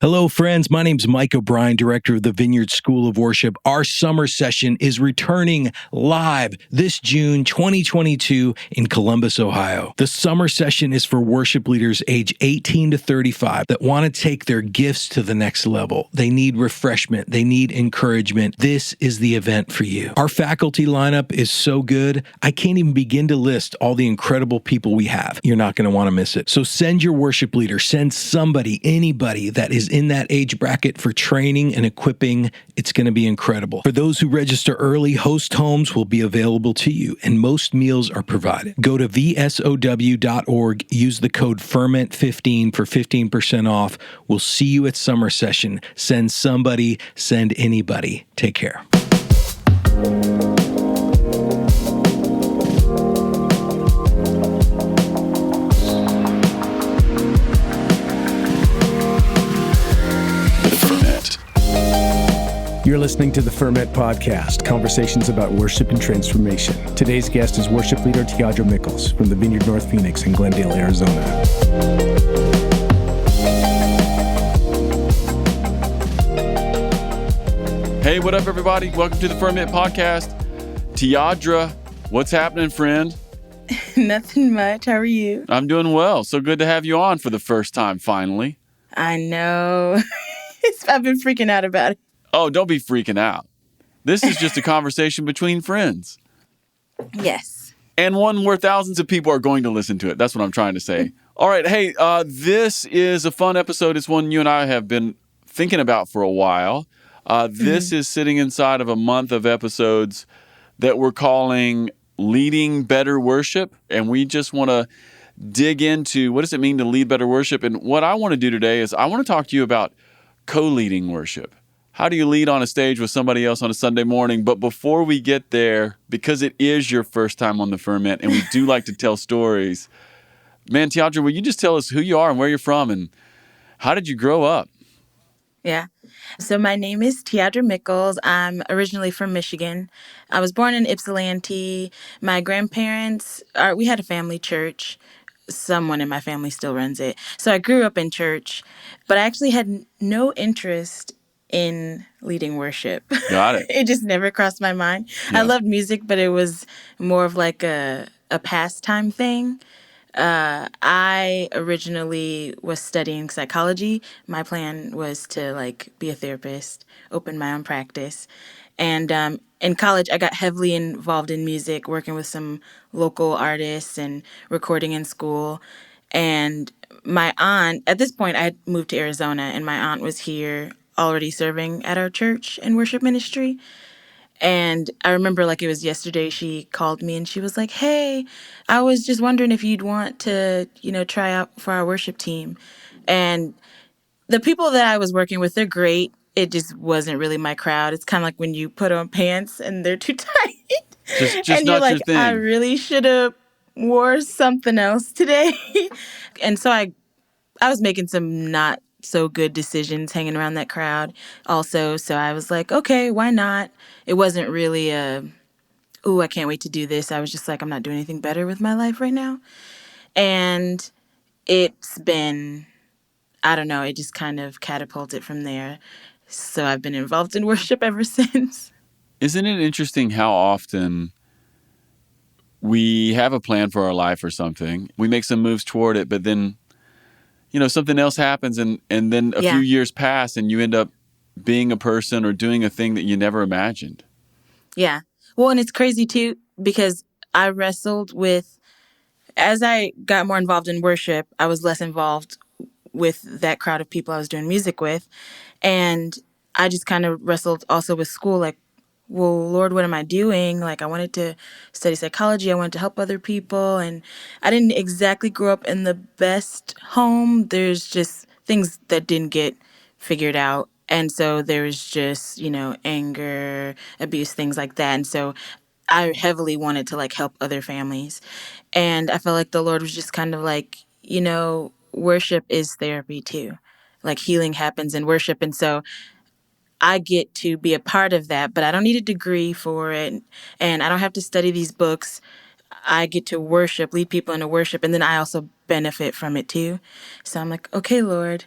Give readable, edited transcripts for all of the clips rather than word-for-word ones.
Hello, friends. My name's Mike O'Brien, director of the Vineyard School of Worship. Our summer session is returning live this June 2022 in Columbus, Ohio. The summer session is for worship leaders age 18 to 35 that want to take their gifts to the next level. They need refreshment. They need encouragement. This is the event for you. Our faculty lineup is so good, I can't even begin to list all the incredible people we have. You're not going to want to miss it. So send your worship leader, send somebody, anybody that is in that age bracket for training and equipping. It's going to be incredible. For those who register early, host homes will be available to you, and most meals are provided. Go to vsow.org, use the code FERMENT15 for 15% off. We'll see you at summer session. Send somebody, send anybody. Take care. You're listening to the Ferment Podcast, conversations about worship and transformation. Today's guest is worship leader Tiadra Mickels from the Vineyard North Phoenix in Glendale, Arizona. Hey, what up, everybody? Welcome to the Ferment Podcast. Tiadra, what's happening, friend? Nothing much. How are you? I'm doing well. So good to have you on for the first time, finally. I know. I've been freaking out about it. Oh, don't be freaking out. This is just a conversation between friends. Yes. And one where thousands of people are going to listen to it. That's what I'm trying to say. All right. Hey, this is a fun episode. It's one you and I have been thinking about for a while. This is sitting inside of a month of episodes that we're calling Leading Better Worship. And we just want to dig into what does it mean to lead better worship. And what I want to do today is I want to talk to you about co-leading worship. How do you lead on a stage with somebody else on a Sunday morning? But before we get there, because it is your first time on the Ferment, and we do like to tell stories, man, Tiadra, will you just tell us who you are and where you're from and how did you grow up? Yeah. So my name is Tiadra Mickels. I'm originally from Michigan. I was born in Ypsilanti. My grandparents, we had a family church. Someone in my family still runs it. So I grew up in church, but I actually had no interest in leading worship. Got it. It just never crossed my mind. Yeah. I loved music, but it was more of like a pastime thing. I originally was studying psychology. My plan was to be a therapist, open my own practice. And in college, I got heavily involved in music, working with some local artists and recording in school. And my aunt, at this point, I had moved to Arizona, and my aunt was here already serving at our church in worship ministry. And I remember it was yesterday, she called me and she was like, "Hey, I was just wondering if you'd want to, try out for our worship team." And the people that I was working with, they're great. It just wasn't really my crowd. It's kind of like when you put on pants and they're too tight. Just and not you're like, your thing. I really should have wore something else today. And so I was making some not so good decisions hanging around that crowd also. So I was like, okay, why not? It wasn't really I can't wait to do this. I was just like, I'm not doing anything better with my life right now. And it's been, I don't know, it just kind of catapulted from there. So I've been involved in worship ever since. Isn't it interesting how often we have a plan for our life or something, we make some moves toward it, but then something else happens and then a few years pass and you end up being a person or doing a thing that you never imagined. Yeah. Well, and it's crazy too, because I wrestled with, as I got more involved in worship, I was less involved with that crowd of people I was doing music with. And I just kind of wrestled also with school, well, Lord, what am I doing? I wanted to study psychology. I wanted to help other people. And I didn't exactly grow up in the best home. There's just things that didn't get figured out. And so there was just, anger, abuse, things like that. And so I heavily wanted to help other families. And I felt like the Lord was just kind of worship is therapy too. Healing happens in worship. And so I get to be a part of that, but I don't need a degree for it. And I don't have to study these books. I get to worship, lead people into worship, and then I also benefit from it too. So I'm like, okay, Lord.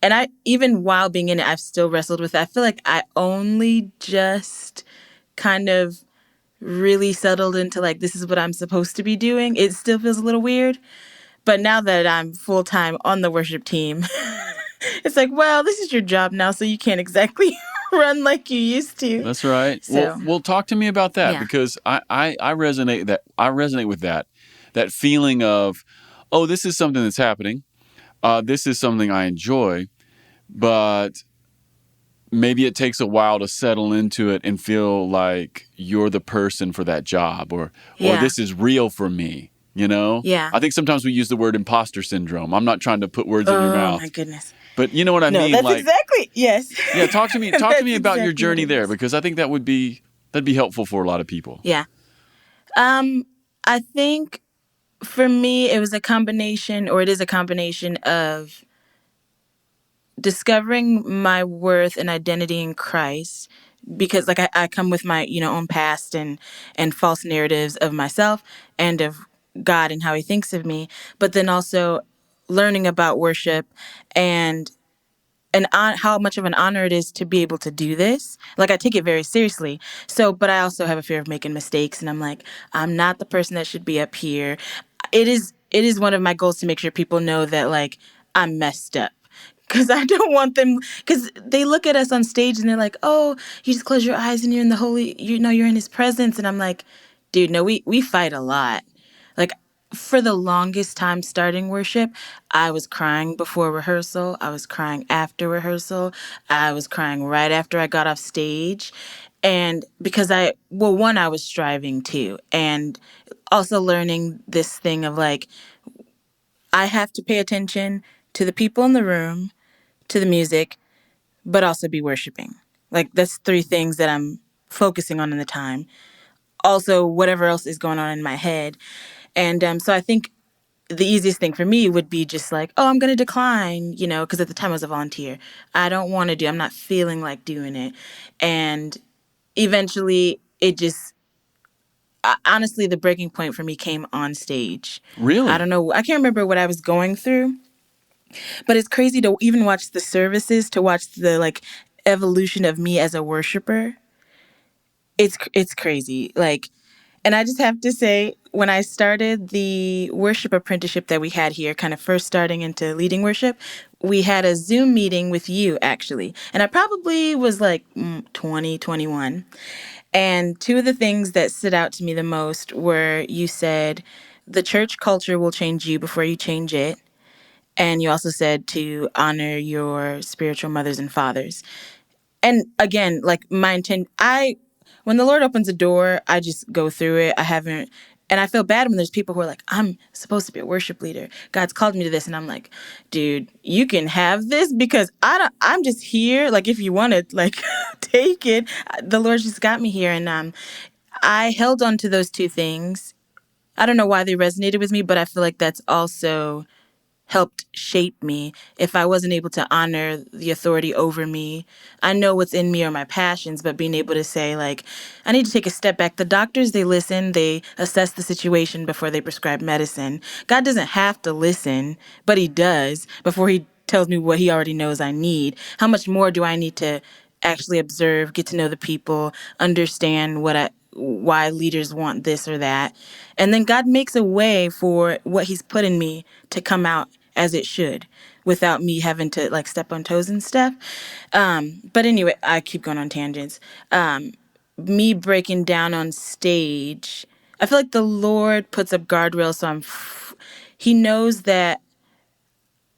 and I, even while being in it, I've still wrestled with it. I feel like I only just kind of really settled into like, this is what I'm supposed to be doing. It still feels a little weird. But now that I'm full time on the worship team, it's like, well, this is your job now, so you can't exactly run like you used to. That's right. So, Well, talk to me about that, yeah. because I resonate with that feeling of, oh, this is something that's happening. This is something I enjoy, but maybe it takes a while to settle into it and feel like you're the person for that job, or Yeah. this is real for me. Yeah. I think sometimes we use the word imposter syndrome. I'm not trying to put words in your Oh mouth, my goodness. but you know what I No, mean. that's Like, exactly, yes. yeah, talk to me That's about your exactly what journey it there, is. because I think that'd be helpful for a lot of people. Yeah. I think for me, it was a combination, or it is a combination of discovering my worth and identity in Christ, because like I come with my own past and false narratives of myself and of God and how he thinks of me, but then also learning about worship and how much of an honor it is to be able to do this. Like, I take it very seriously. So, but I also have a fear of making mistakes, and I'm like, I'm not the person that should be up here. It is one of my goals to make sure people know that, like, I'm messed up. Because I don't want them, because they look at us on stage and they're like, oh, you just close your eyes and you're in the holy, you're in his presence. And I'm like, dude, no, we fight a lot. Like, for the longest time starting worship, I was crying before rehearsal. I was crying after rehearsal. I was crying right after I got off stage. And because one, I was striving too. And also learning this thing of like, I have to pay attention to the people in the room, to the music, but also be worshiping. Like, that's three things that I'm focusing on in the time. Also, whatever else is going on in my head. And so I think the easiest thing for me would be just like, oh, I'm going to decline, because at the time I was a volunteer. I'm not feeling like doing it. And eventually honestly, the breaking point for me came on stage. I Really? don't know. I can't remember what I was going through, but it's crazy to even watch the services, to watch the like evolution of me as a worshiper. It's crazy. Like, and I just have to say, when I started the worship apprenticeship that we had here, kind of first starting into leading worship, we had a Zoom meeting with you, actually. And I probably was like 20, 21. And two of the things that stood out to me the most were, you said, the church culture will change you before you change it. And you also said to honor your spiritual mothers and fathers. And again, like, my intent, when the Lord opens a door, I just go through it. And I feel bad when there's people who are like, I'm supposed to be a worship leader. God's called me to this. And I'm like, dude, you can have this, because I'm just here. Like, if you want to, like, take it, the Lord just got me here. And I held on to those two things. I don't know why they resonated with me, but I feel like that's also helped shape me. If I wasn't able to honor the authority over me, I know what's in me are my passions, but being able to say, like, I need to take a step back. The doctors, they listen, they assess the situation before they prescribe medicine. God doesn't have to listen, but he does before he tells me what he already knows I need. How much more do I need to actually observe, get to know the people, understand why leaders want this or that. And then God makes a way for what he's put in me to come out as it should, without me having to like step on toes and stuff. But anyway, I keep going on tangents. Me breaking down on stage, I feel like the Lord puts up guardrails, so he knows that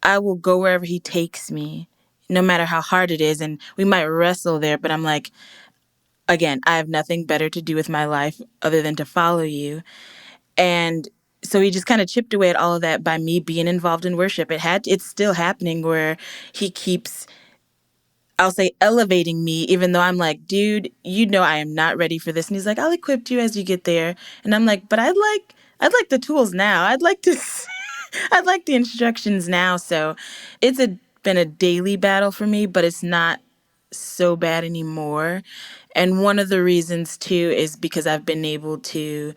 I will go wherever he takes me, no matter how hard it is. And we might wrestle there, but I'm like, again, I have nothing better to do with my life other than to follow you. And so he just kind of chipped away at all of that by me being involved in worship. It's still happening where he keeps, I'll say, elevating me, even though I'm like, dude, I am not ready for this. And he's like, I'll equip you as you get there. And I'm like, but I'd like the tools now. I'd like the instructions now. So been a daily battle for me, but it's not so bad anymore. And one of the reasons too is because I've been able to,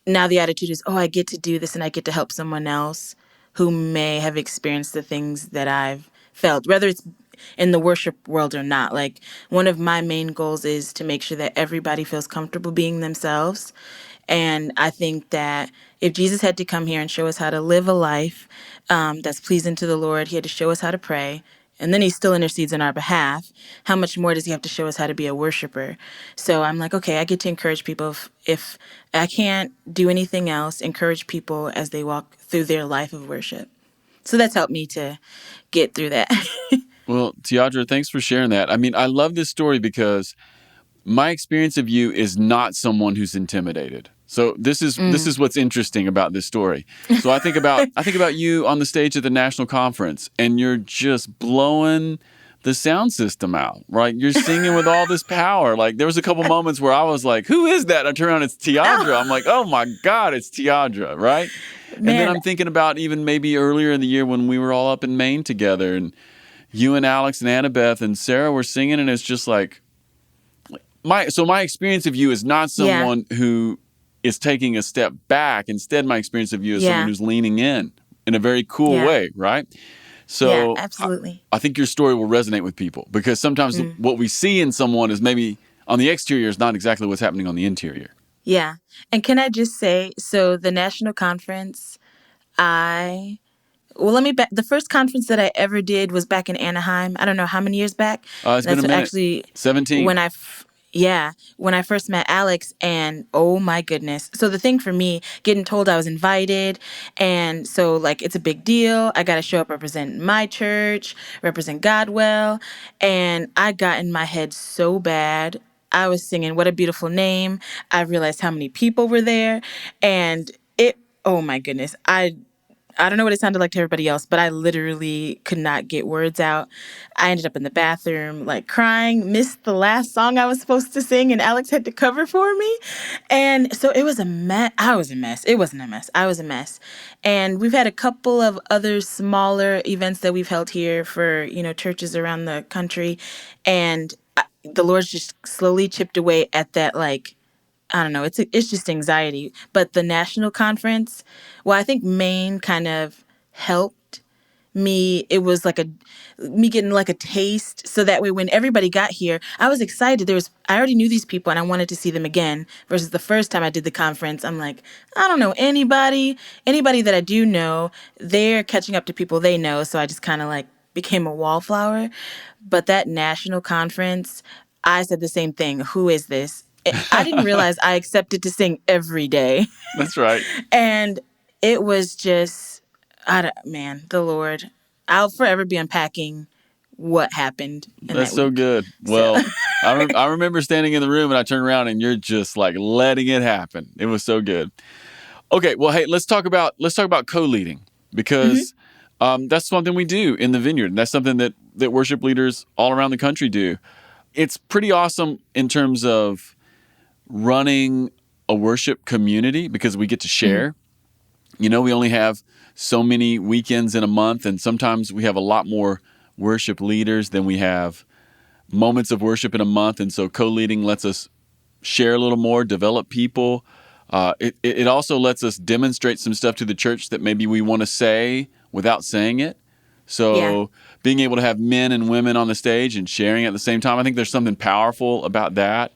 now the attitude is, I get to do this and I get to help someone else who may have experienced the things that I've felt, whether it's in the worship world or not. Like, one of my main goals is to make sure that everybody feels comfortable being themselves. And I think that if Jesus had to come here and show us how to live a life that's pleasing to the Lord, he had to show us how to pray. And then he still intercedes on our behalf. How much more does he have to show us how to be a worshiper? So I'm like, okay, I get to encourage people. If I can't do anything else, encourage people as they walk through their life of worship. So that's helped me to get through that. Well, Tiadra, thanks for sharing that. I mean, I love this story because my experience of you is not someone who's intimidated. So this is what's interesting about this story. So I think about you on the stage at the national conference, and you're just blowing the sound system out, right? You're singing with all this power. Like, there was a couple moments where I was like, "Who is that?" I turn around, it's Tiadra. I'm like, "Oh my God, it's Tiadra," right? And then I'm thinking about even maybe earlier in the year when we were all up in Maine together, and you and Alex and Annabeth and Sarah were singing, and it's just like my experience of you is not someone who is taking a step back. Instead, my experience of you is someone who's leaning in a very cool way, right? So absolutely. I think your story will resonate with people because sometimes what we see in someone is maybe on the exterior is not exactly what's happening on the interior. Yeah. And can I just say, so the national conference, the first conference that I ever did was back in Anaheim. I don't know how many years back. It's been a minute. Actually 17. when I first met Alex, and oh my goodness. So the thing for me, getting told I was invited, and so like it's a big deal. I got to show up, represent my church, represent God well, and I got in my head so bad. I was singing "What a Beautiful Name." I realized how many people were there, and oh my goodness, I don't know what it sounded like to everybody else, but I literally could not get words out. I ended up in the bathroom, like crying, missed the last song I was supposed to sing, and Alex had to cover for me. And so it was a mess. I was a mess. It wasn't a mess. I was a mess. And we've had a couple of other smaller events that we've held here for, churches around the country. And the Lord's just slowly chipped away at that, like, I don't know. It's just anxiety. But the national conference, well, I think Maine kind of helped me. It was like me getting like a taste. So that way, when everybody got here, I was excited. I already knew these people and I wanted to see them again. Versus the first time I did the conference, I'm like, I don't know anybody that I do know. They're catching up to people they know. So I just kind of like became a wallflower. But that national conference, I said the same thing. Who is this? I didn't realize I accepted to sing every day. That's right. And it was just, the Lord. I'll forever be unpacking what happened. That's so good. Well, I remember standing in the room and I turned around and you're just like letting it happen. It was so good. Okay, well, hey, let's talk about co-leading because that's something we do in the Vineyard. And that's something that worship leaders all around the country do. It's pretty awesome in terms of running a worship community because we get to share. We only have so many weekends in a month, and sometimes we have a lot more worship leaders than we have moments of worship in a month. And so co-leading lets us share a little more, develop people. It also lets us demonstrate some stuff to the church that maybe we want to say without saying it. So being able to have men and women on the stage and sharing at the same time, I think there's something powerful about that.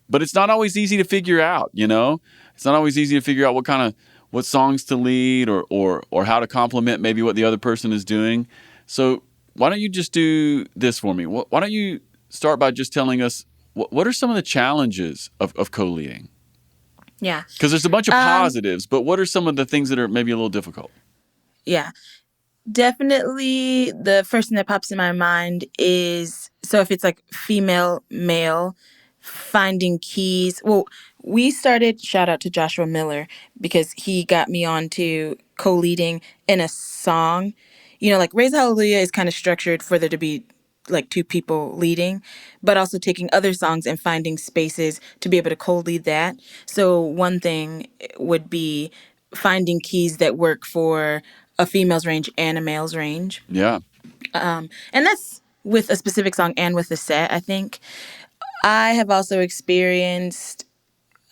But it's not always easy to figure out, It's not always easy to figure out what songs to lead or how to complement maybe what the other person is doing. So why don't you just do this for me? Why don't you start by just telling us what are some of the challenges of co-leading? Yeah. Because there's a bunch of positives, but what are some of the things that are maybe a little difficult? Yeah. Definitely the first thing that pops in my mind is, so if it's like female, male, finding keys. Well, we started, shout out to Joshua Miller, because he got me on to co-leading in a song. Like Raise Hallelujah is kind of structured for there to be like two people leading, but also taking other songs and finding spaces to be able to co-lead that. So one thing would be finding keys that work for a female's range and a male's range. Yeah. And that's with a specific song and with the set, I think. I have also experienced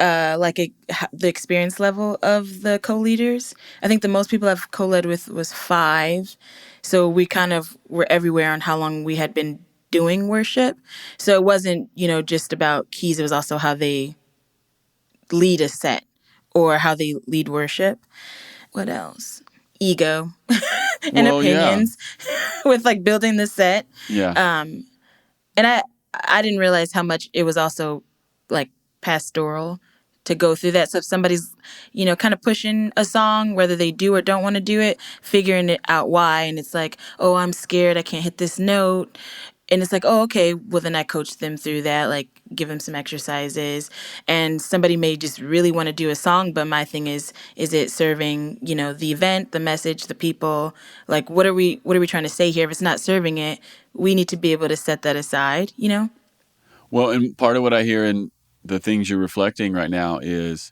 the experience level of the co-leaders. I think the most people I've co-led with was 5. So we kind of were everywhere on how long we had been doing worship. So it wasn't, just about keys. It was also how they lead a set or how they lead worship. What else? Ego and Well, yeah. opinions with like building the set. Yeah. And I didn't realize how much it was also like pastoral to go through that. So if somebody's, kind of pushing a song, whether they do or don't want to do it, figuring it out why. And it's like, oh, I'm scared. I can't hit this note. And it's like, oh, okay. Well, then I coach them through that, like give them some exercises. And somebody may just really want to do a song. But my thing is it serving, the event, the message, the people? Like, what are we trying to say here? If it's not serving it, we need to be able to set that aside, Well, and part of what I hear in the things you're reflecting right now is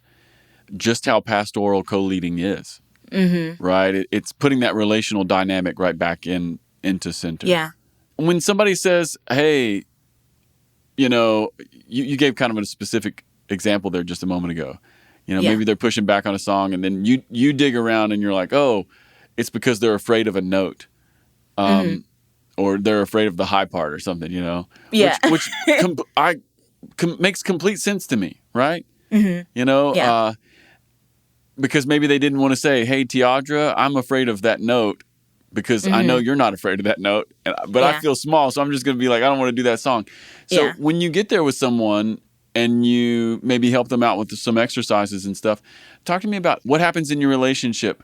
just how pastoral co-leading is, right? It's putting that relational dynamic right back into center. Yeah. When somebody says, hey, you gave kind of a specific example there just a moment ago. Maybe they're pushing back on a song and then you dig around and you're like, oh, it's because they're afraid of a note. Or they're afraid of the high part or something, Yeah. Which makes complete sense to me, right? Because maybe they didn't want to say, hey, Tiadra, I'm afraid of that note because I know you're not afraid of that note, but I feel small, so I'm just going to be like, I don't want to do that song. So when you get there with someone and you maybe help them out with some exercises and stuff, talk to me about what happens in your relationship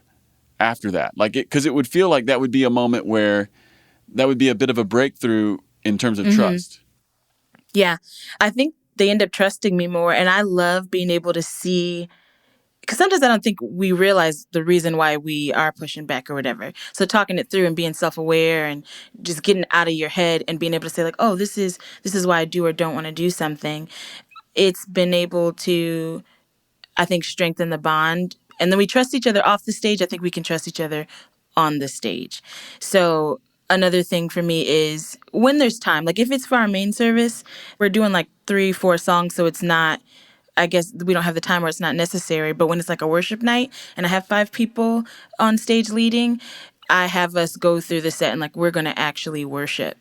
after that. Because it would feel like that would be a moment where that would be a bit of a breakthrough in terms of trust. Yeah. I think they end up trusting me more. And I love being able to see, because sometimes I don't think we realize the reason why we are pushing back or whatever. So talking it through and being self-aware and just getting out of your head and being able to say like, oh, this is why I do or don't want to do something. It's been able to, I think, strengthen the bond. And then we trust each other off the stage. I think we can trust each other on the stage. So another thing for me is when there's time, like if it's for our main service, we're doing like 3-4 songs. So it's not, I guess we don't have the time where it's not necessary. But when it's like a worship night and I have 5 people on stage leading, I have us go through the set and like, we're going to actually worship.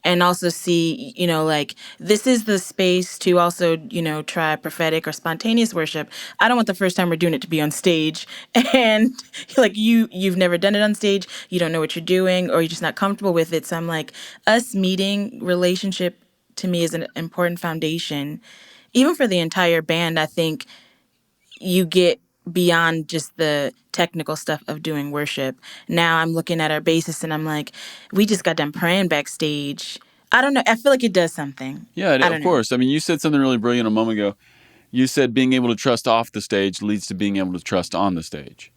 And also see, like this is the space to also, try prophetic or spontaneous worship. I don't want the first time we're doing it to be on stage and like you've never done it on stage. You don't know what you're doing or you're just not comfortable with it. So I'm like, us meeting relationship to me is an important foundation. Even for the entire band, I think you get beyond just the technical stuff of doing worship. Now I'm looking at our bassist and I'm like, we just got done praying backstage. I don't know. I feel like it does something. Yeah, of course. I mean, you said something really brilliant a moment ago. You said being able to trust off the stage leads to being able to trust on the stage.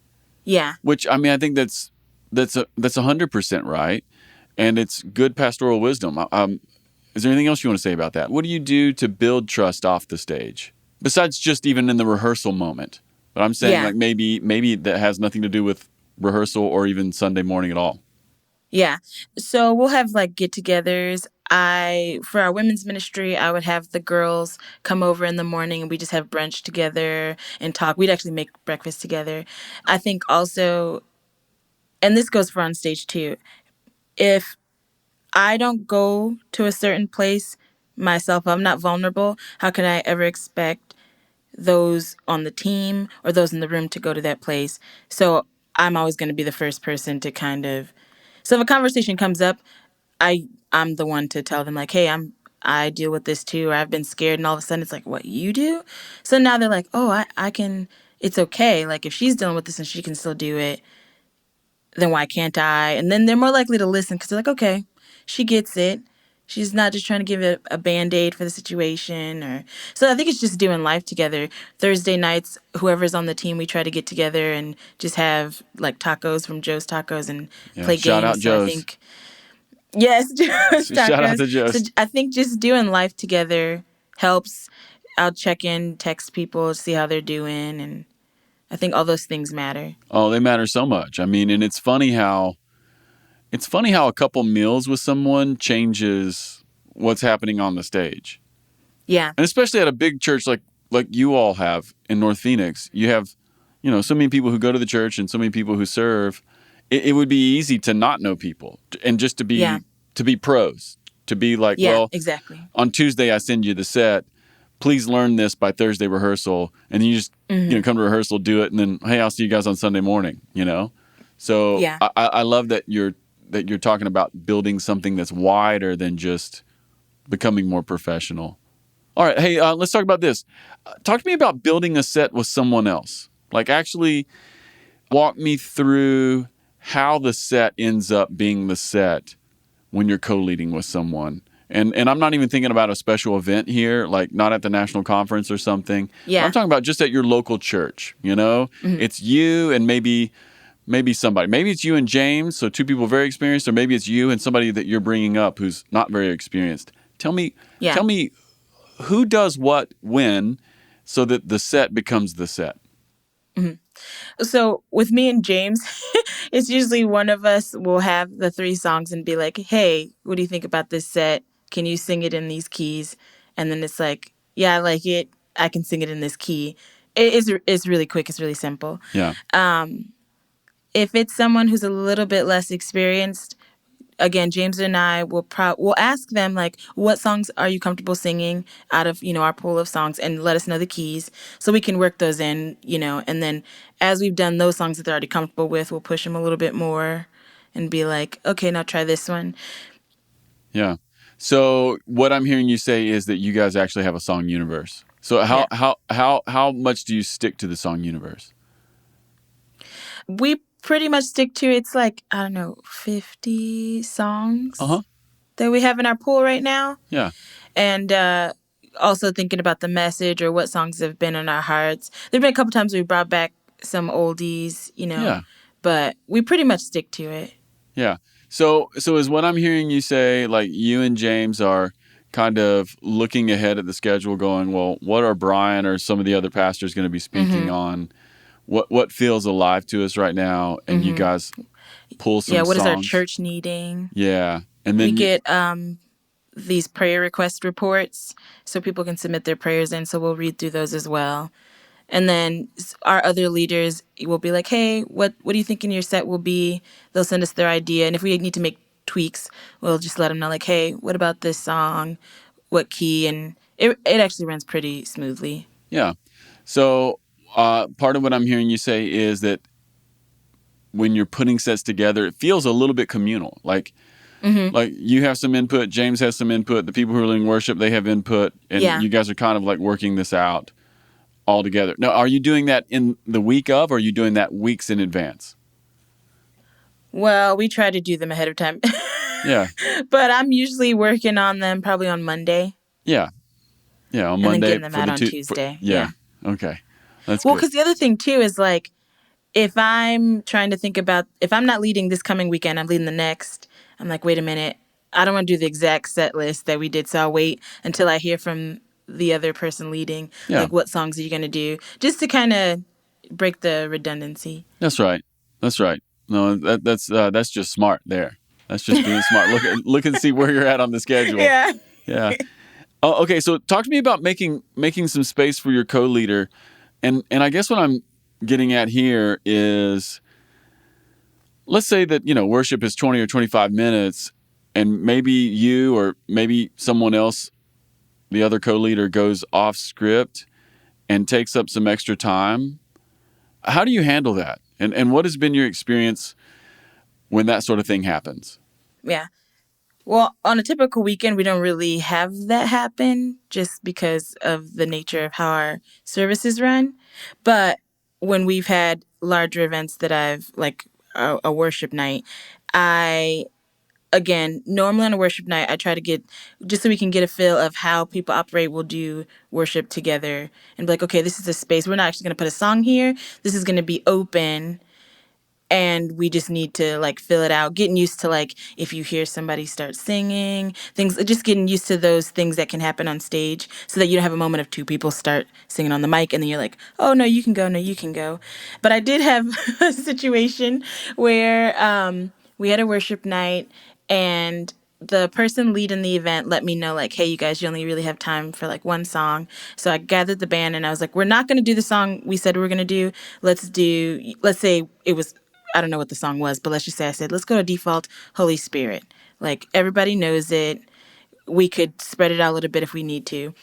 Yeah. Which, I mean, I think that's 100% right. And it's good pastoral wisdom. Is there anything else you want to say about that? What do you do to build trust off the stage? Besides just even in the rehearsal moment. But I'm saying like maybe that has nothing to do with rehearsal or even Sunday morning at all. Yeah. So we'll have like get-togethers. For our women's ministry, I would have the girls come over in the morning and we just have brunch together and talk. We'd actually make breakfast together. I think also, and this goes for on stage too, if I don't go to a certain place myself, I'm not vulnerable, how can I ever expect those on the team or those in the room to go to that place? So I'm always going to be the first person to kind of, so if a conversation comes up, I'm the one to tell them like, hey, I deal with this too, or I've been scared, and all of a sudden it's like, what, you do? So now they're like, oh, I can, it's okay. Like if she's dealing with this and she can still do it, then why can't I? And then they're more likely to listen because they're like, okay, she gets it. She's not just trying to give it a Band-Aid for the situation. Or so I think it's just doing life together. Thursday nights, whoever's on the team, we try to get together and just have like tacos from Joe's Tacos and play games. Shout out Joe's. I think, yes, Joe's Tacos. Shout out to Joe's. So I think just doing life together helps. I'll check in, text people, see how they're doing, and I think all those things matter. Oh, they matter so much. I mean, and it's funny how a couple meals with someone changes what's happening on the stage. Yeah. And especially at a big church like like you all have in North Phoenix, you have, so many people who go to the church and so many people who serve. It would be easy to not know people and just to Yeah. be pros, to be like, Yeah, well, exactly. on Tuesday I send you the set. Please learn this by Thursday rehearsal, and then you just come to rehearsal, do it, and then hey, I'll see you guys on Sunday morning. So Yeah. I love that you're talking about building something that's wider than just becoming more professional. All right, hey, let's talk about this. Talk to me about building a set with someone else. Like, actually walk me through how the set ends up being the set when you're co-leading with someone. And I'm not even thinking about a special event here, like not at the national conference or something. Yeah. I'm talking about just at your local church, It's you and maybe somebody. Maybe it's you and James, so two people very experienced, or maybe it's you and somebody that you're bringing up who's not very experienced. Tell me who does what when so that the set becomes the set. So with me and James, it's usually one of us will have the 3 songs and be like, hey, what do you think about this set? Can you sing it in these keys? And then it's like, yeah, I like it. I can sing it in this key. It's really quick. It's really simple. Yeah. If it's someone who's a little bit less experienced, again, James and I will ask them, like, what songs are you comfortable singing out of, our pool of songs, and let us know the keys so we can work those in, and then as we've done those songs that they're already comfortable with, we'll push them a little bit more and be like, okay, now try this one. Yeah. So what I'm hearing you say is that you guys actually have a song universe. So how much do you stick to the song universe? We pretty much stick to, it's like, I don't know, 50 songs that we have in our pool right now. Yeah. And also thinking about the message or what songs have been in our hearts. There have been a couple times we brought back some oldies, Yeah. but we pretty much stick to it. Yeah. So is what I'm hearing you say, like you and James are kind of looking ahead at the schedule going, well, what are Brian or some of the other pastors going to be speaking on? What feels alive to us right now? And you guys pull some songs. What is our church needing? Yeah. And then we get these prayer request reports so people can submit their prayers in. So we'll read through those as well. And then our other leaders will be like, hey, what do you think in your set will be? They'll send us their idea. And if we need to make tweaks, we'll just let them know, like, hey, what about this song? What key? And it actually runs pretty smoothly. Yeah. So part of what I'm hearing you say is that when you're putting sets together, it feels a little bit communal. Like you have some input, James has some input, the people who are leading worship, they have input, and you guys are kind of like working this out all together. Now, are you doing that in the week of, or are you doing that weeks in advance? Well, we try to do them ahead of time. Yeah. But I'm usually working on them probably on Monday. Yeah. Yeah, on and Monday. And then getting them out on Tuesday. Yeah. Okay. That's well, good. because the other thing, too, is like, if I'm trying to think about, if I'm not leading this coming weekend, I'm leading the next, I'm like, wait a minute, I don't want to do the exact set list that we did, so I'll wait until I hear from the other person leading, like, what songs are you going to do, just to kind of break the redundancy. That's right. That's right. No, that's just smart there. That's just being smart. Look and see where you're at on the schedule. Yeah. Yeah. Oh, okay, so talk to me about making some space for your co-leader. And I guess what I'm getting at here is, let's say that, worship is 20 or 25 minutes, and maybe you or maybe someone else, the other co-leader, goes off script and takes up some extra time. How do you handle that? And what has been your experience when that sort of thing happens? Yeah. Well, on a typical weekend, we don't really have that happen just because of the nature of how our services run. But when we've had larger events that I've, like a worship night, normally on a worship night, I try to get, just so we can get a feel of how people operate, we'll do worship together and be like, okay, this is a space. We're not actually going to put a song here. This is going to be open. And we just need to, like, fill it out, getting used to, like, if you hear somebody start singing, things, just getting used to those things that can happen on stage so that you don't have a moment of 2 people start singing on the mic and then you're like, oh, no, you can go, no, you can go. But I did have a situation where we had a worship night and the person leading the event let me know, like, hey, you guys, you only really have time for like one song. So I gathered the band and I was like, we're not going to do the song we said we were going to do. Let's say it was, I don't know what the song was, but let's just say I said, let's go to default Holy Spirit. Like, everybody knows it. We could spread it out a little bit if we need to.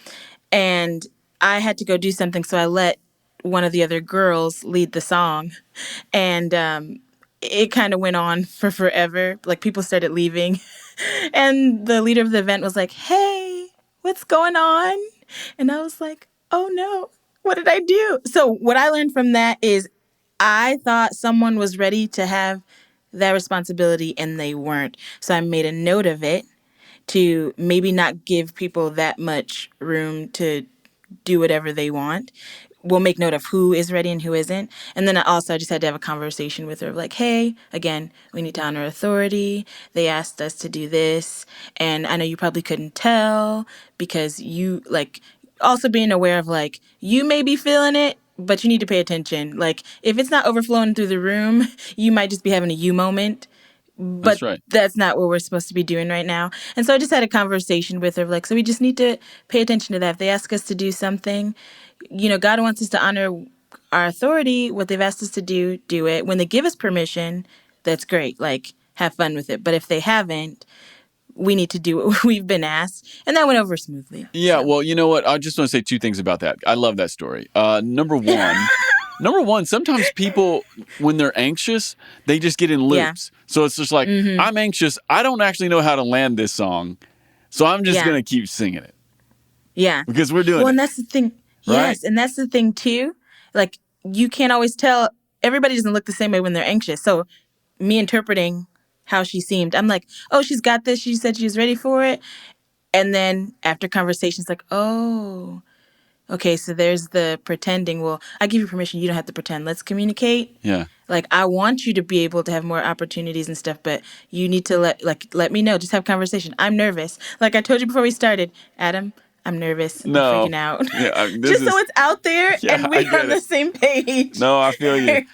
And I had to go do something. So I let one of the other girls lead the song. And it kind of went on for forever. Like, people started leaving. And the leader of the event was like, hey, what's going on? And I was like, oh no, what did I do? So what I learned from that is I thought someone was ready to have that responsibility and they weren't. So I made a note of it to maybe not give people that much room to do whatever they want. We'll make note of who is ready and who isn't. And then I just had to have a conversation with her of like, hey, again, we need to honor authority. They asked us to do this. And I know you probably couldn't tell because you like also being aware of like, you may be feeling it, but you need to pay attention. Like, if it's not overflowing through the room, you might just be having a you moment. But That's right. that's not what we're supposed to be doing right now. And so I just had a conversation with her, like, so we just need to pay attention to that. If they ask us to do something, God wants us to honor our authority. What they've asked us to do, do it. When they give us permission, that's great. Like, have fun with it. But if they haven't, we need to do what we've been asked. And that went over smoothly. Yeah, well, you know what? I just want to say two things about that. I love that story. Number one, sometimes people, when they're anxious, they just get in loops. Yeah. So it's just like, I'm anxious. I don't actually know how to land this song. So I'm just going to keep singing it. Yeah. Because we're doing it. Well, and that's the thing. Right? Yes. And that's the thing, too. Like, you can't always tell. Everybody doesn't look the same way when they're anxious. So me interpreting how she seemed, I'm like, oh, she's got this. She said she was ready for it. And then after conversations, like, oh, okay, so there's the pretending. Well, I give you permission. You don't have to pretend. Let's communicate. Yeah. Like, I want you to be able to have more opportunities and stuff, but you need to let me know. Just have conversation. I'm nervous. Like I told you before we started, Adam, I'm nervous. No. I'm freaking out. Yeah, so it's out there and we're on the same page. No, I feel you.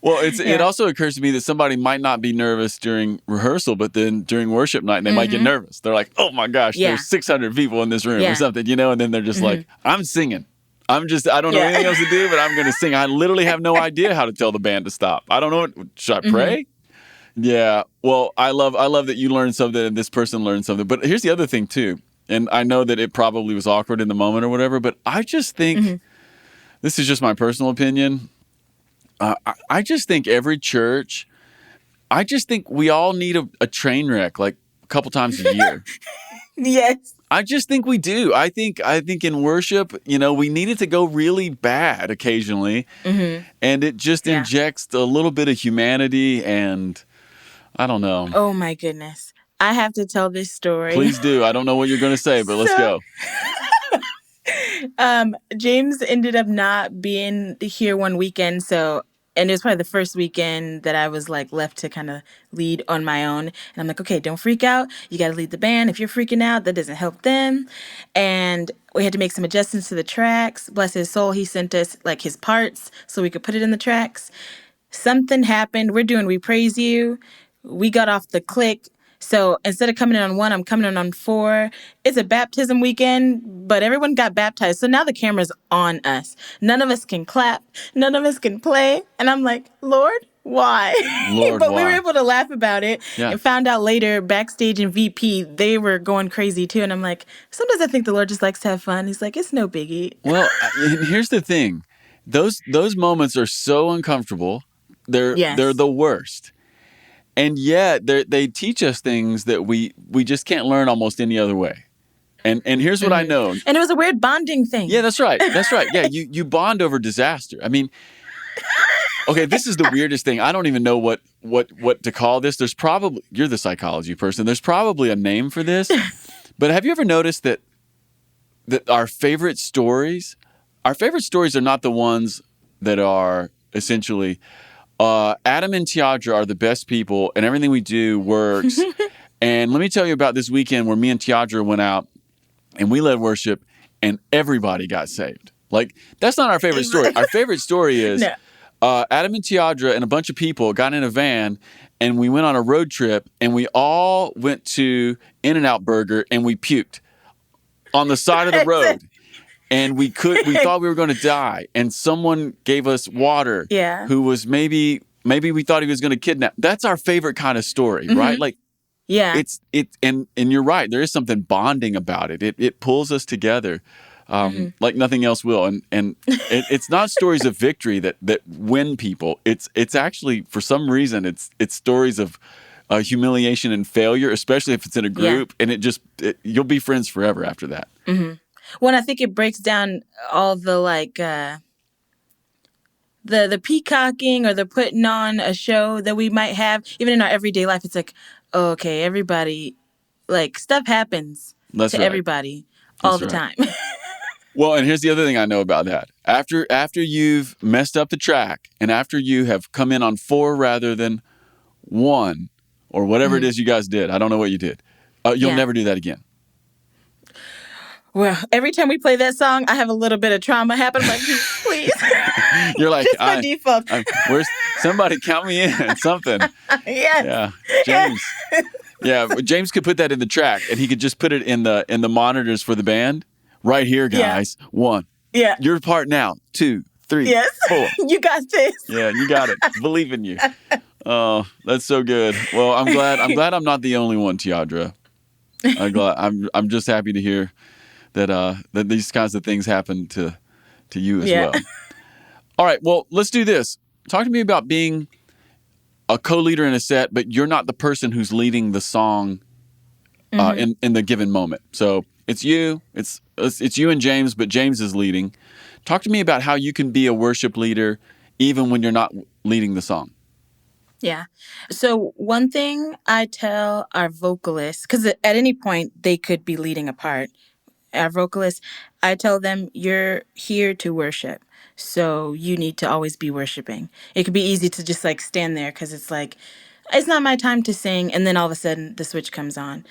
Well, it also occurs to me that somebody might not be nervous during rehearsal, but then during worship night, they might get nervous. They're like, oh my gosh, there's 600 people in this room or something, and then they're just like, I'm singing. I don't know anything else to do, but I'm going to sing. I literally have no idea how to tell the band to stop. I don't know. Should I pray? Yeah. Well, I love that you learned something and this person learned something. But here's the other thing too. And I know that it probably was awkward in the moment or whatever, but I just think, this is just my personal opinion. I just think every church, I just think we all need a train wreck like a couple times a year. Yes. I just think we do. I think in worship, we need it to go really bad occasionally. And it just injects a little bit of humanity and I don't know. Oh my goodness. I have to tell this story. Please do. I don't know what you're going to say, but let's go. James ended up not being here one weekend, and it was probably the first weekend that I was like left to kind of lead on my own. And I'm like, okay, don't freak out. You got to lead the band. If you're freaking out, that doesn't help them. And we had to make some adjustments to the tracks. Bless his soul, he sent us like his parts so we could put it in the tracks. Something happened. We're doing We Praise You. We got off the click. So instead of coming in on 1, I'm coming in on 4. It's a baptism weekend, but everyone got baptized. So now the camera's on us. None of us can clap. None of us can play. And I'm like, Lord, why? But we were able to laugh about it and found out later backstage in VP, they were going crazy too. And I'm like, sometimes I think the Lord just likes to have fun. He's like, it's no biggie. Well, here's the thing. Those moments are so uncomfortable. They're the worst. And yet they teach us things that we just can't learn almost any other way. And here's what I know. And it was a weird bonding thing. Yeah, that's right. That's right. Yeah, you bond over disaster. I mean, okay, this is the weirdest thing. I don't even know what to call this. There's probably, you're the psychology person. There's probably a name for this. But have you ever noticed that our favorite stories are not the ones that are essentially Adam and Tiadra are the best people and everything we do works. And let me tell you about this weekend where me and Tiadra went out and we led worship and everybody got saved. Like, that's not our favorite story. Our favorite story is Adam and Tiadra and a bunch of people got in a van and we went on a road trip, and we all went to In-N-Out Burger, and we puked on the side of the road. And we thought we were going to die, and someone gave us water. Yeah. Who was maybe we thought he was going to kidnap. That's our favorite kind of story, right? Like, yeah, and you're right. There is something bonding about it. It pulls us together, like nothing else will. And it's not stories of victory that win people. It's actually, for some reason, it's stories of humiliation and failure, especially if it's in a group. And you'll be friends forever after that. Well, I think it breaks down all the the peacocking or the putting on a show that we might have, even in our everyday life. It's like, oh, okay, everybody, like, stuff happens That's to right. everybody all That's the right. time. Well, and here's the other thing I know about that. After you've messed up the track, and after you have come in on 4 rather than 1, or whatever it is you guys did, I don't know what you did, you'll never do that again. Well, every time we play that song, I have a little bit of trauma happen. I'm like, please. You're like, Just my default. Where's somebody count me in? Something. Yes. Yeah, James. Yeah, James could put that in the track, and he could just put it in the monitors for the band. Right here, guys. 1. Yeah. Your part now. 2, 3, Yes. 4. You got this. Yeah, you got it. Believe in you. Oh, that's so good. Well, I'm glad I'm not the only one, Tiadra. I'm just happy to hear that these kinds of things happen to you as well. All right, well, let's do this. Talk to me about being a co-leader in a set, but you're not the person who's leading the song in the given moment. So it's you and James, but James is leading. Talk to me about how you can be a worship leader even when you're not leading the song. Yeah. So one thing I tell our vocalists, because at any point they could be leading a part, our vocalists, I tell them, you're here to worship. So you need to always be worshiping. It could be easy to just like stand there because it's like, it's not my time to sing. And then all of a sudden the switch comes on.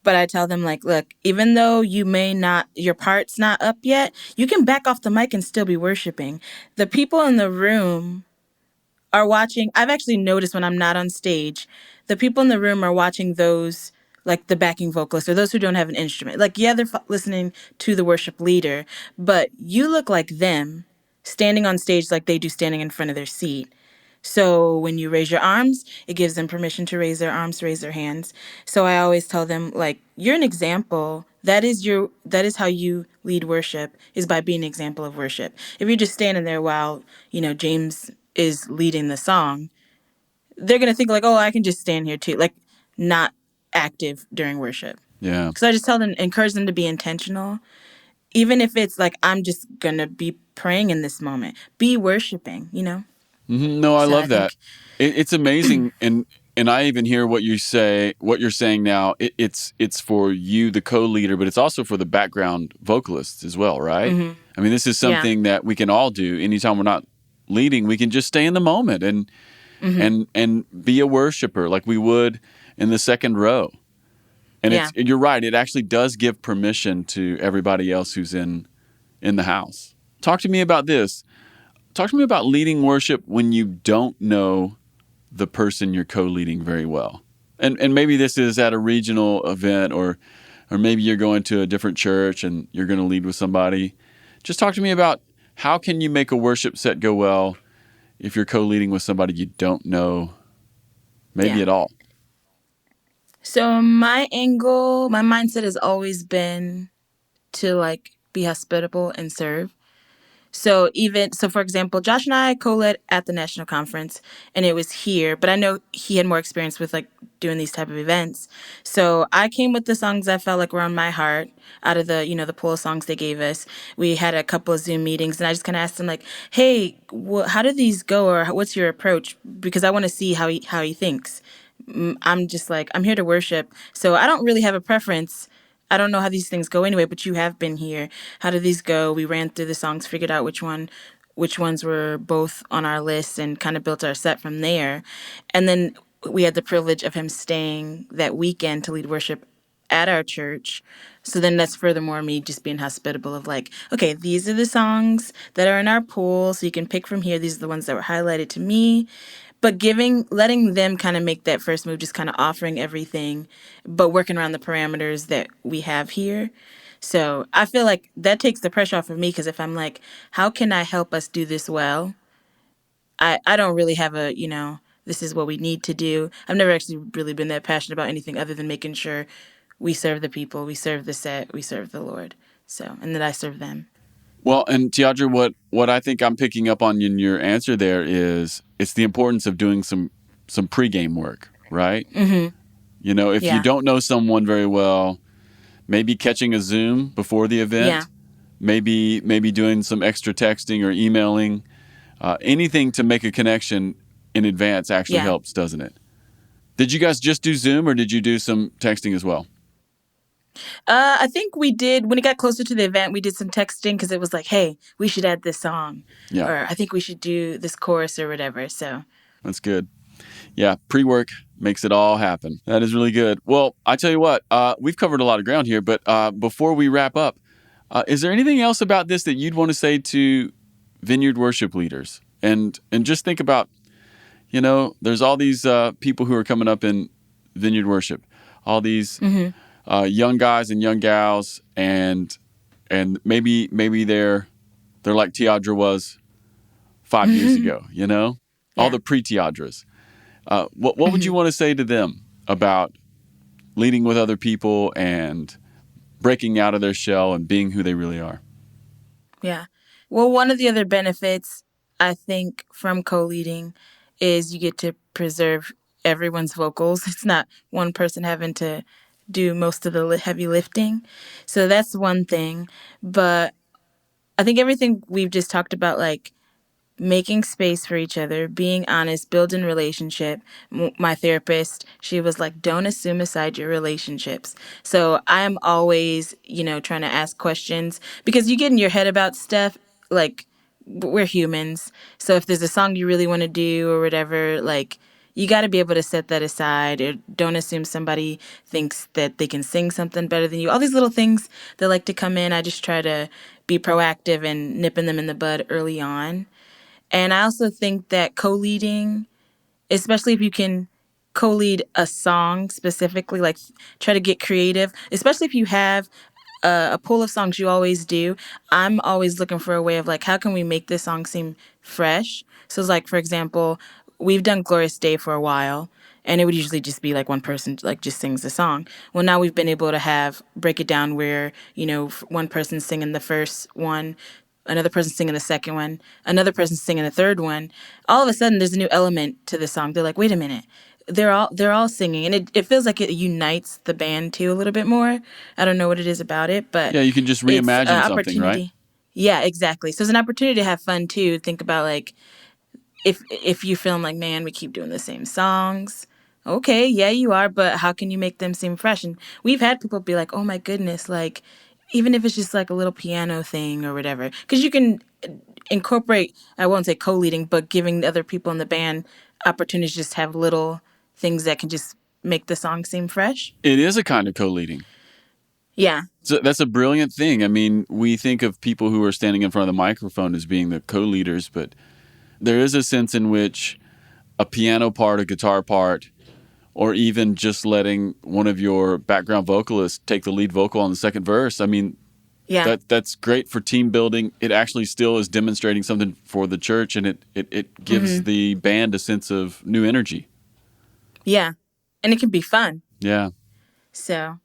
But I tell them, like, look, even though your part's not up yet, you can back off the mic and still be worshiping. The people in the room are watching. I've actually noticed when I'm not on stage, the people in the room are watching those, like the backing vocalists or those who don't have an instrument. Like, yeah, they're listening to the worship leader, but you look like them standing on stage like they do standing in front of their seat. So when you raise your arms, it gives them permission to raise their arms, raise their hands. So I always tell them, like, you're an example. That is how you lead worship, is by being an example of worship. If you're just standing there while, James is leading the song, they're going to think like, oh, I can just stand here too. Like, not active during worship. Yeah. So I just encourage them to be intentional. Even if it's like, I'm just going to be praying in this moment. Be worshiping, No, I So love I that. It's amazing, and I even hear what you're saying now. It's for you, the co-leader, but it's also for the background vocalists as well, right? I mean, this is something that we can all do. Anytime we're not leading, we can just stay in the moment and be a worshiper like we would in the second row. And you're right. It actually does give permission to everybody else who's in the house. Talk to me about this. Talk to me about leading worship when you don't know the person you're co-leading very well. And maybe this is at a regional event or maybe you're going to a different church and you're going to lead with somebody. Just talk to me about how can you make a worship set go well if you're co-leading with somebody you don't know maybe at all. So my mindset has always been to like be hospitable and serve. So for example, Josh and I co-led at the national conference and it was here, but I know he had more experience with like doing these type of events. So I came with the songs I felt like were on my heart out of the, the pool of songs they gave us. We had a couple of Zoom meetings and I just kind of asked him like, hey, how do these go? Or what's your approach? Because I want to see how he thinks. I'm just like, I'm here to worship. So I don't really have a preference. I don't know how these things go anyway, but you have been here. How do these go? We ran through the songs, figured out which ones were both on our list and kind of built our set from there. And then we had the privilege of him staying that weekend to lead worship at our church. So then that's furthermore me just being hospitable of like, okay, these are the songs that are in our pool. So you can pick from here. These are the ones that were highlighted to me. but letting them kind of make that first move, just kind of offering everything, but working around the parameters that we have here. So I feel like that takes the pressure off of me, because if I'm like, how can I help us do this well? I don't really have a, this is what we need to do. I've never actually really been that passionate about anything other than making sure we serve the people, we serve the set, we serve the Lord. So, and that I serve them. Well, and Tiadra, what I think I'm picking up on in your answer there is it's the importance of doing some pregame work, right? Mm-hmm. If Yeah. you don't know someone very well, maybe catching a Zoom before the event, Yeah. maybe doing some extra texting or emailing, anything to make a connection in advance actually helps, doesn't it? Did you guys just do Zoom, or did you do some texting as well? I think we did, when it got closer to the event, we did some texting, because it was like, hey, we should add this song. Yeah. Or I think we should do this chorus or whatever. So That's good. Yeah, pre-work makes it all happen. That is really good. Well, I tell you what, we've covered a lot of ground here, but before we wrap up, is there anything else about this that you'd want to say to Vineyard worship leaders? And just think about, there's all these people who are coming up in Vineyard worship, all these young guys and young gals, and maybe they're like Tiadra was 5 years ago, all the pre-Tiadras. What would you want to say to them about leading with other people and breaking out of their shell and being who they really are? Yeah. Well, one of the other benefits, I think, from co-leading is you get to preserve everyone's vocals. It's not one person having to do most of the heavy lifting. So that's one thing. But I think everything we've just talked about, like making space for each other, being honest, building relationship. My therapist, she was like, don't assume aside your relationships. So I'm always, trying to ask questions, because you get in your head about stuff. Like, we're humans. So if there's a song you really want to do or whatever, like, you got to be able to set that aside, or don't assume somebody thinks that they can sing something better than you. All these little things that like to come in, I just try to be proactive and nipping them in the bud early on. And I also think that co-leading, especially if you can co-lead a song specifically, like try to get creative, especially if you have a pool of songs you always do. I'm always looking for a way of like, how can we make this song seem fresh? So it's like, for example, we've done Glorious Day for a while, and it would usually just be like one person like just sings the song. Well, now we've been able to break it down where, one person singing the first one, another person singing the second one, another person singing the third one. All of a sudden, there's a new element to the song. They're like, wait a minute, they're all singing, and it feels like it unites the band too a little bit more. I don't know what it is about it, but yeah, you can just reimagine something, right? Yeah, exactly. So it's an opportunity to have fun too. Think about like if you feel like, man, we keep doing the same songs. Okay, yeah, you are, but how can you make them seem fresh? And we've had people be like, oh my goodness, like, even if it's just like a little piano thing or whatever, because you can incorporate, I won't say co-leading, but giving the other people in the band opportunities to just have little things that can just make the song seem fresh. It is a kind of co-leading. Yeah. So that's a brilliant thing. I mean, we think of people who are standing in front of the microphone as being the co-leaders, but there is a sense in which a piano part, a guitar part, or even just letting one of your background vocalists take the lead vocal on the second verse. I mean, that's great for team building. It actually still is demonstrating something for the church, and it gives the band a sense of new energy. Yeah. And it can be fun. Yeah. So.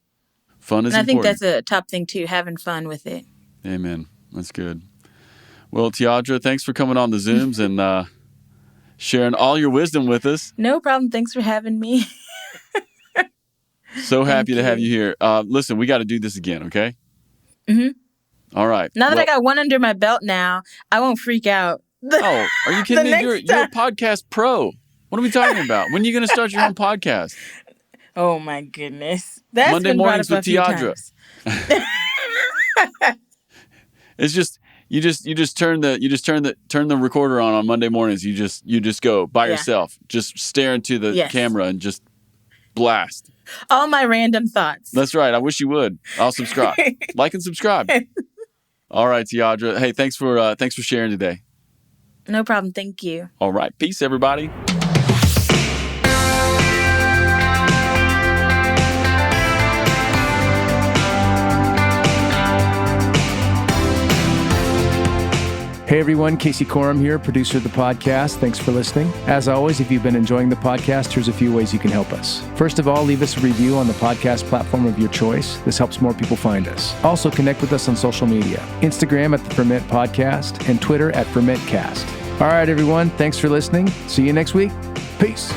Fun is important. And I think that's a top thing too, having fun with it. Amen. That's good. Well, Tiadra, thanks for coming on the Zooms and sharing all your wisdom with us. No problem. Thanks for having me. So happy to have you here. Listen, we got to do this again, okay? Mm-hmm. All right. Now that I got one under my belt now, I won't freak out. Oh, are you kidding me? You're a podcast pro. What are we talking about? When are you going to start your own podcast? Oh my goodness. That's Monday mornings with Tiadra. It's just you just turn the recorder on Monday mornings. You just go by yourself. Just stare into the camera and just blast. All my random thoughts. That's right. I wish you would. I'll subscribe. Like and subscribe. All right, Tiadra. Hey, thanks for sharing today. No problem. Thank you. All right. Peace, everybody. Hey everyone, Casey Corum here, producer of the podcast. Thanks for listening. As always, if you've been enjoying the podcast, here's a few ways you can help us. First of all, leave us a review on the podcast platform of your choice. This helps more people find us. Also, connect with us on social media. Instagram at the Ferment Podcast and Twitter at FermentCast. All right, everyone. Thanks for listening. See you next week. Peace.